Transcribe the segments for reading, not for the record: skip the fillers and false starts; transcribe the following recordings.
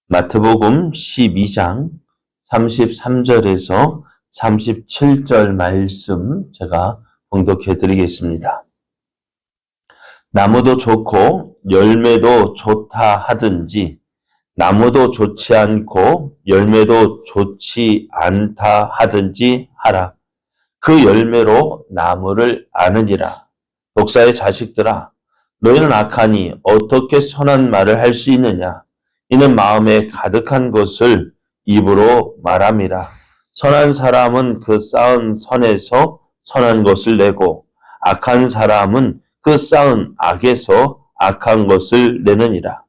마태복음 12장 33절에서 37절 말씀 제가 봉독해 드리겠습니다. 나무도 좋고 열매도 좋다 하든지 나무도 좋지 않고 열매도 좋지 않다 하든지 하라. 그 열매로 나무를 아느니라. 독사의 자식들아, 너희는 악하니 어떻게 선한 말을 할 수 있느냐? 이는 마음에 가득한 것을 입으로 말함이라. 선한 사람은 그 쌓은 선에서 선한 것을 내고 악한 사람은 그 쌓은 악에서 악한 것을 내느니라.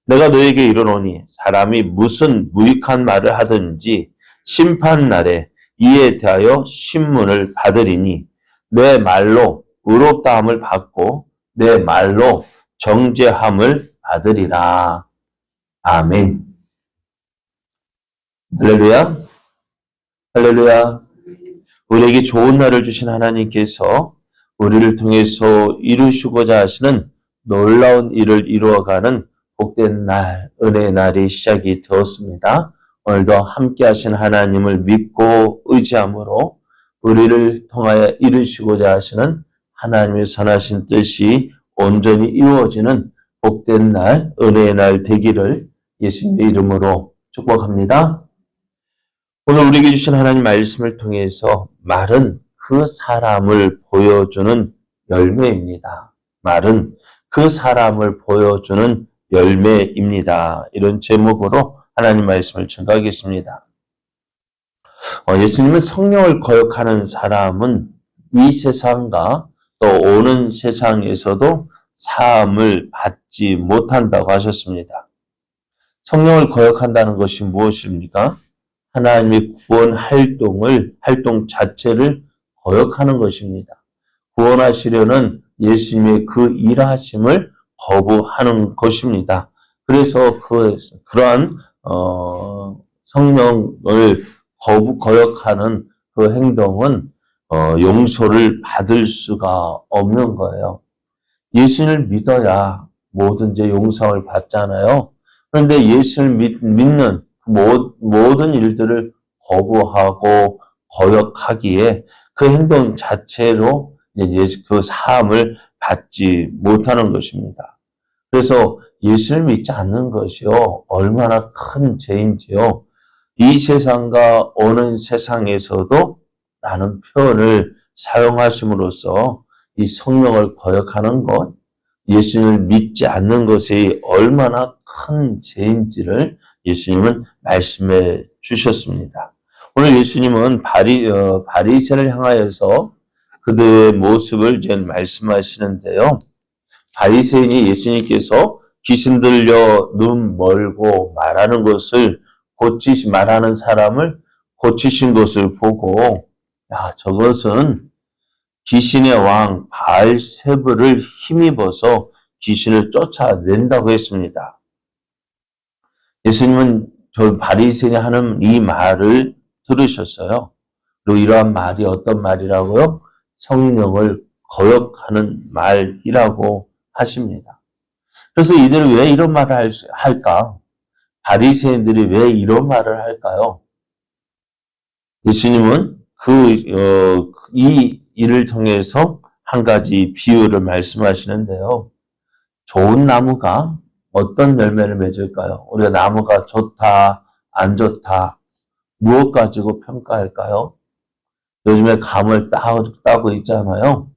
내가 너에게 이르노니 사람이 무슨 무익한 말을 하든지 심판날에 이에 대하여 신문을 받으리니 내 말로 의롭다함을 받고 내 말로 정죄함을 받으리라. 아멘. 할렐루야. 할렐루야. 우리에게 좋은 날을 주신 하나님께서 우리를 통해서 이루시고자 하시는 놀라운 일을 이루어가는 복된 날, 은혜의 날이 시작이 되었습니다. 오늘도 함께 하신 하나님을 믿고 의지함으로 우리를 통하여 이루시고자 하시는 하나님의 선하신 뜻이 온전히 이루어지는 복된 날, 은혜의 날 되기를 예수님의 이름으로 축복합니다. 오늘 우리에게 주신 하나님 말씀을 통해서 말은 그 사람을 보여주는 열매입니다. 말은 그 사람을 보여주는 열매입니다. 이런 제목으로 하나님 말씀을 전하겠습니다. 예수님은 성령을 거역하는 사람은 이 세상과 또 오는 세상에서도 사함을 받지 못한다고 하셨습니다. 성령을 거역한다는 것이 무엇입니까? 하나님의 구원 활동 자체를 거역하는 것입니다. 구원하시려는 예수님의 그 일하심을 거부하는 것입니다. 그래서 그러한 성령을 거역하는 그 행동은 용서를 받을 수가 없는 거예요. 예수를 믿어야 뭐든지 용서를 받잖아요. 그런데 예수를 믿는 모든 일들을 거부하고 거역하기에 그 행동 자체로 그 사함을 받지 못하는 것입니다. 그래서 예수를 믿지 않는 것이요, 얼마나 큰 죄인지요. 이 세상과 오는 세상에서도 라는 표현을 사용하심으로써 이 성령을 거역하는 것, 예수님을 믿지 않는 것이 얼마나 큰 죄인지를 예수님은 말씀해 주셨습니다. 오늘 예수님은 바리새를 향하여서 그들의 모습을 이제 말씀하시는데요. 바리새인이 예수님께서 귀신 들려 눈 멀고 말하는 말하는 사람을 고치신 것을 보고, 야, 저것은 귀신의 왕 바알세불을 힘입어서 귀신을 쫓아낸다고 했습니다. 예수님은 저 바리새인이 하는 이 말을 들으셨어요. 그리고 이러한 말이 어떤 말이라고요? 성령을 거역하는 말이라고 하십니다. 그래서 이들이 왜 이런 말을 할까? 바리새인들이 왜 이런 말을 할까요? 예수님은 이 일을 통해서 한 가지 비유를 말씀하시는데요. 좋은 나무가 어떤 열매를 맺을까요? 우리가 나무가 좋다, 안 좋다, 무엇 가지고 평가할까요? 요즘에 감을 따고 있잖아요.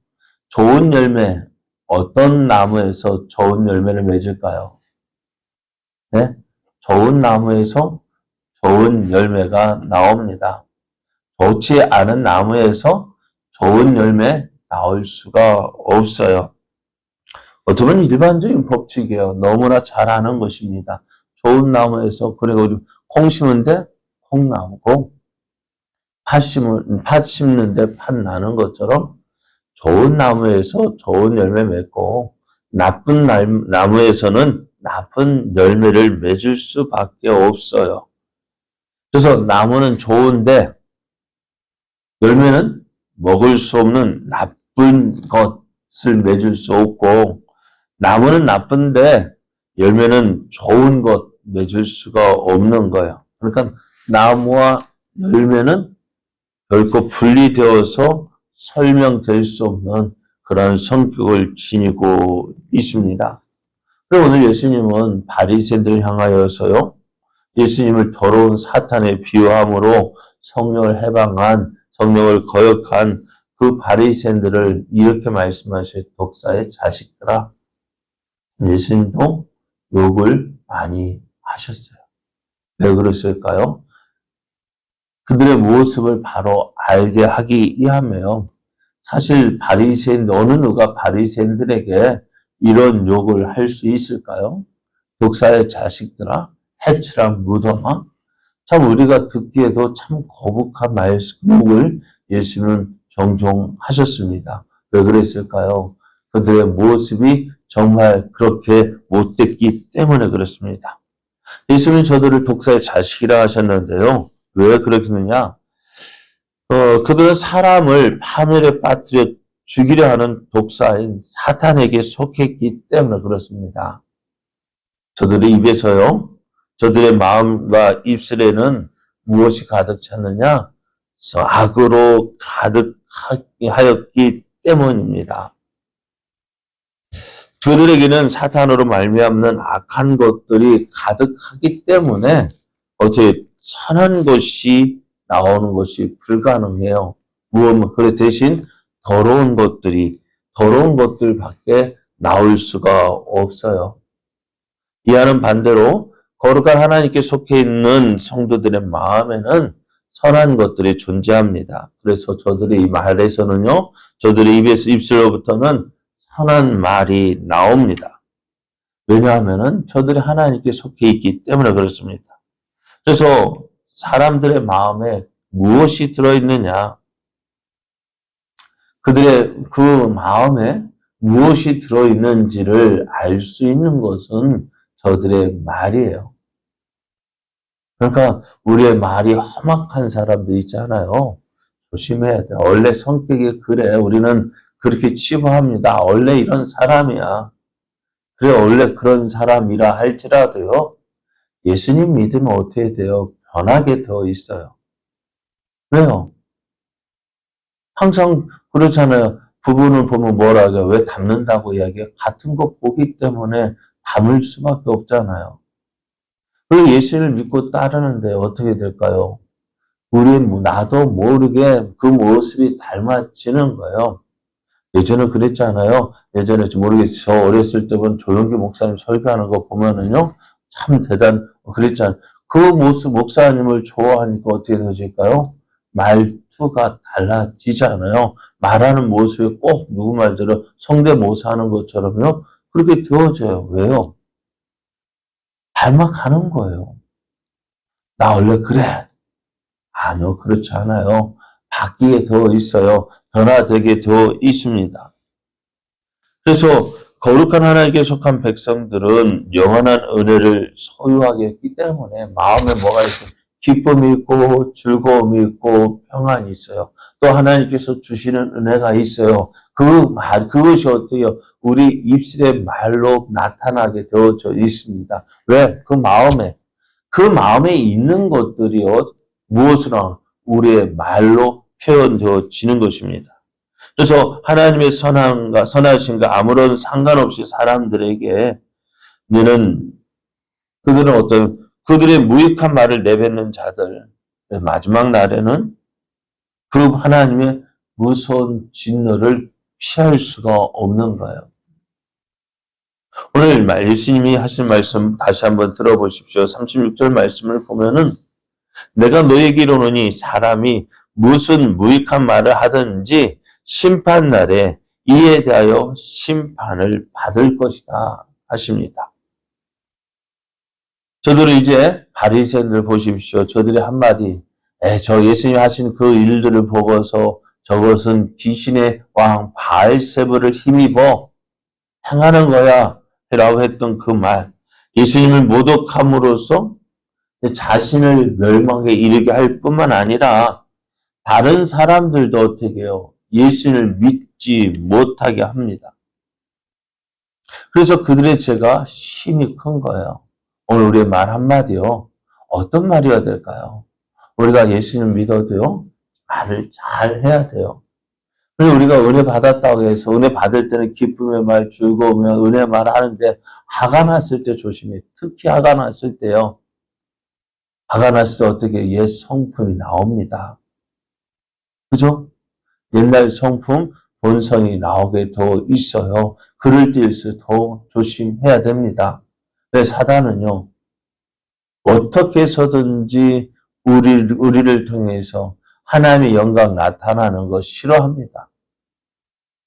좋은 열매, 어떤 나무에서 좋은 열매를 맺을까요? 네? 좋은 나무에서 좋은 열매가 나옵니다. 좋지 않은 나무에서 좋은 열매 나올 수가 없어요. 어쩌면 일반적인 법칙이에요. 너무나 잘 아는 것입니다. 좋은 나무에서, 그리고 콩 심는데 콩 나오고, 팥 심는데 팥 나는 것처럼 좋은 나무에서 좋은 열매 맺고, 나쁜 나무에서는 나쁜 열매를 맺을 수밖에 없어요. 그래서 나무는 좋은데, 열매는 먹을 수 없는 나쁜 것을 맺을 수 없고, 나무는 나쁜데 열매는 좋은 것, 맺을 수가 없는 거예요. 그러니까 나무와 열매는 결코 분리되어서 설명될 수 없는 그런 성격을 지니고 있습니다. 그리고 오늘 예수님은 바리새인들을 향하여서요, 예수님을 더러운 사탄에 비유함으로 성령을 해방한, 성령을 거역한 그 바리새인들을 이렇게 말씀하셔요. 독사의 자식들아. 예수님도 욕을 많이 하셨어요. 왜 그랬을까요? 그들의 모습을 바로 알게 하기 위함이에요. 사실 바리새인들, 어느 누가 바리새인들에게 이런 욕을 할 수 있을까요? 독사의 자식들아, 해치란 무덤아. 참 우리가 듣기에도 참 거북한 욕을 예수는 종종 하셨습니다. 왜 그랬을까요? 그들의 모습이 정말 그렇게 못됐기 때문에 그렇습니다. 예수님은 저들을 독사의 자식이라 하셨는데요. 왜 그러겠느냐? 그들은 사람을 파멸에 빠뜨려 죽이려 하는 독사인 사탄에게 속했기 때문에 그렇습니다. 저들의 입에서요, 저들의 마음과 입술에는 무엇이 가득 찼느냐? 악으로 가득하였기 때문입니다. 저들에게는 사탄으로 말미암는 악한 것들이 가득하기 때문에 어떻게 선한 것이 나오는 것이 불가능해요. 그래 대신 더러운 것들밖에 나올 수가 없어요. 이와는 반대로 거룩한 하나님께 속해 있는 성도들의 마음에는 선한 것들이 존재합니다. 그래서 저들의 이 말에서는요, 저들의 입술로부터는 선한 말이 나옵니다. 왜냐하면은 저들이 하나님께 속해 있기 때문에 그렇습니다. 그래서 사람들의 마음에 무엇이 들어있느냐? 그들의 그 마음에 무엇이 들어있는지를 알 수 있는 것은 저들의 말이에요. 그러니까 우리의 말이 험악한 사람들 있잖아요. 조심해야 돼. 원래 성격이 그래. 우리는 그렇게 치부합니다. 원래 이런 사람이야. 그래, 원래 그런 사람이라 할지라도요. 예수님 믿으면 어떻게 돼요? 변하게 되어 있어요. 왜요? 항상 그렇잖아요. 부부는 보면 뭐라 해요? 왜 닮는다고 이야기해요? 같은 거 보기 때문에 닮을 수밖에 없잖아요. 그리고 예수를 믿고 따르는데 어떻게 될까요? 나도 모르게 그 모습이 닮아지는 거예요. 예전에 그랬잖아요. 예전에 모르겠어요. 저 어렸을 때 본 조영기 목사님 설교하는 거 보면은요. 참 그랬잖아요. 그 모습 목사님을 좋아하니까 어떻게 되어질까요? 말투가 달라지잖아요. 말하는 모습이 꼭 누구 말대로 성대모사하는 것처럼요. 그렇게 되어져요. 왜요? 닮아가는 거예요. 나 원래 그래. 아니요, 그렇지 않아요. 바뀌게 되어 있어요. 변화되게 되어 있습니다. 그래서 거룩한 하나님께 속한 백성들은 영원한 은혜를 소유하게 했기 때문에 마음에 뭐가 있어요? 기쁨이 있고 즐거움이 있고 평안이 있어요. 또 하나님께서 주시는 은혜가 있어요. 그것이 어때요? 우리 입술의 말로 나타나게 되어져 있습니다. 왜? 그 마음에 있는 것들이요. 무엇으로? 우리의 말로 표현되어지는 것입니다. 그래서 하나님의 선하심과 아무런 상관없이 사람들에게 그들의 무익한 말을 내뱉는 자들, 마지막 날에는 그 하나님의 무서운 진노를 피할 수가 없는 거예요. 오늘 예수님이 하신 말씀 다시 한번 들어보십시오. 36절 말씀을 보면은 내가 너에게 이르노니 사람이 무슨 무익한 말을 하든지 심판날에 이에 대하여 심판을 받을 것이다 하십니다. 저들은 이제 바리새인들 보십시오. 저들이 한마디 저 예수님이 하신 그 일들을 보고서 저것은 귀신의 왕 바알세불을 힘입어 행하는 거야 라고 했던 그 말, 예수님을 모독함으로써 자신을 멸망에 이르게 할 뿐만 아니라 다른 사람들도 어떻게 해요? 예수님을 믿지 못하게 합니다. 그래서 그들의 죄가 심히 큰 거예요. 오늘 우리의 말 한마디요. 어떤 말이어야 될까요? 우리가 예수님 믿어도요. 말을 잘 해야 돼요. 그리고 우리가 은혜 받았다고 해서 은혜 받을 때는 기쁨의 말, 즐거우면 은혜 말을 하는데 화가 났을 때 조심해. 특히 화가 났을 때요. 화가 났을 때 어떻게 옛 성품이 나옵니다. 그죠? 옛날 성품, 본성이 나오게 더 있어요. 그럴 때일수록 더 조심해야 됩니다. 그래서 사단은요. 어떻게 해서든지 우리를 통해서 하나님의 영광 나타나는 거 싫어합니다.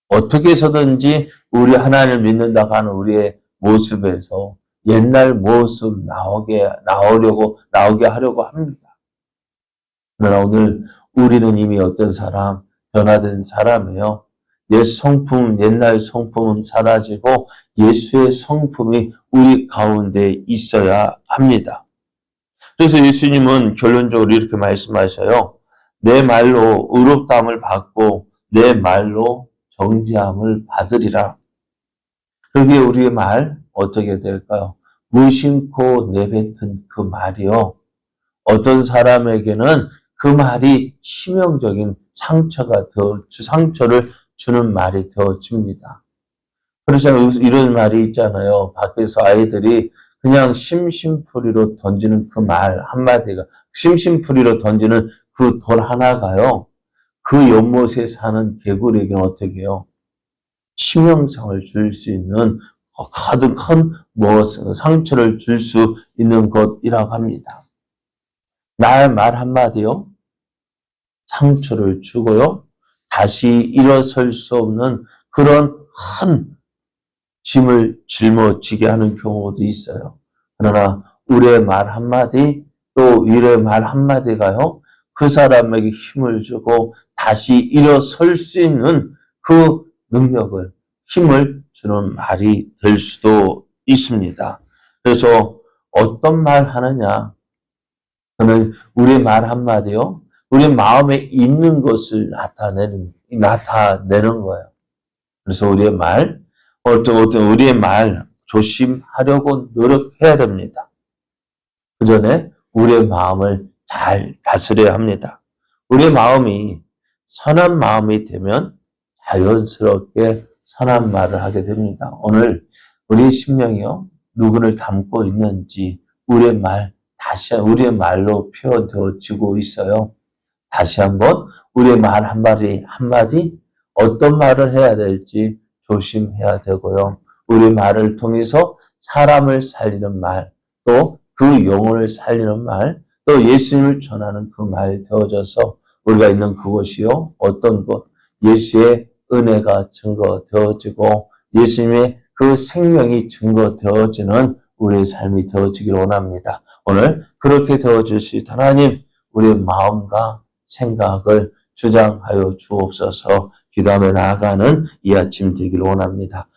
어떻게 해서든지 우리 하나님을 믿는다고 하는 우리의 모습에서 옛날 모습 나오게 하려고 합니다. 그러나 오늘 우리는 이미 어떤 사람, 변화된 사람이에요. 옛 성품, 옛날 성품은 사라지고 예수의 성품이 우리 가운데 있어야 합니다. 그래서 예수님은 결론적으로 이렇게 말씀하셔요. 내 말로 의롭다함을 받고 내 말로 정죄함을 받으리라. 그게 우리의 말 어떻게 될까요? 무심코 내뱉은 그 말이요. 어떤 사람에게는 그 말이 치명적인 상처를 주는 말이 되어집니다. 그래서 이런 말이 있잖아요. 밖에서 아이들이 그냥 심심풀이로 던지는 그 말 한마디가, 심심풀이로 던지는 그 돌 하나가요. 그 연못에 사는 개구리에게는 어떻게 해요? 치명상을 줄 수 있는 가장 큰 상처를 줄 수 있는 것이라고 합니다. 나의 말 한마디요. 상처를 주고요. 다시 일어설 수 없는 그런 큰 짐을 짊어지게 하는 경우도 있어요. 그러나 우리의 말 한마디 또 우리의 말 한마디가요. 그 사람에게 힘을 주고 다시 일어설 수 있는 그 능력을 힘을 주는 말이 될 수도 있습니다. 그래서 어떤 말 하느냐 그는 우리의 말 한마디요. 우리 마음에 있는 것을 나타내는 거예요. 그래서 우리의 말 우리의 말 조심하려고 노력해야 됩니다. 그 전에 우리의 마음을 잘 다스려야 합니다. 우리의 마음이 선한 마음이 되면 자연스럽게 선한 말을 하게 됩니다. 오늘 우리의 심령이요. 누구를 담고 있는지 우리의 말로 표현되어지고 있어요. 다시 한번 우리의 말 한마디 어떤 말을 해야 될지 조심해야 되고요. 우리 말을 통해서 사람을 살리는 말, 또 그 영혼을 살리는 말, 또 예수님을 전하는 그 말 되어져서 우리가 있는 그곳이요. 어떤 곳, 예수의 은혜가 증거되어지고 예수님의 그 생명이 증거되어지는 우리의 삶이 되어지기를 원합니다. 오늘 그렇게 되어질 수 있다. 하나님, 우리의 마음과 생각을 주장하여 주옵소서. 기도하며 나아가는 이 아침 되기를 원합니다.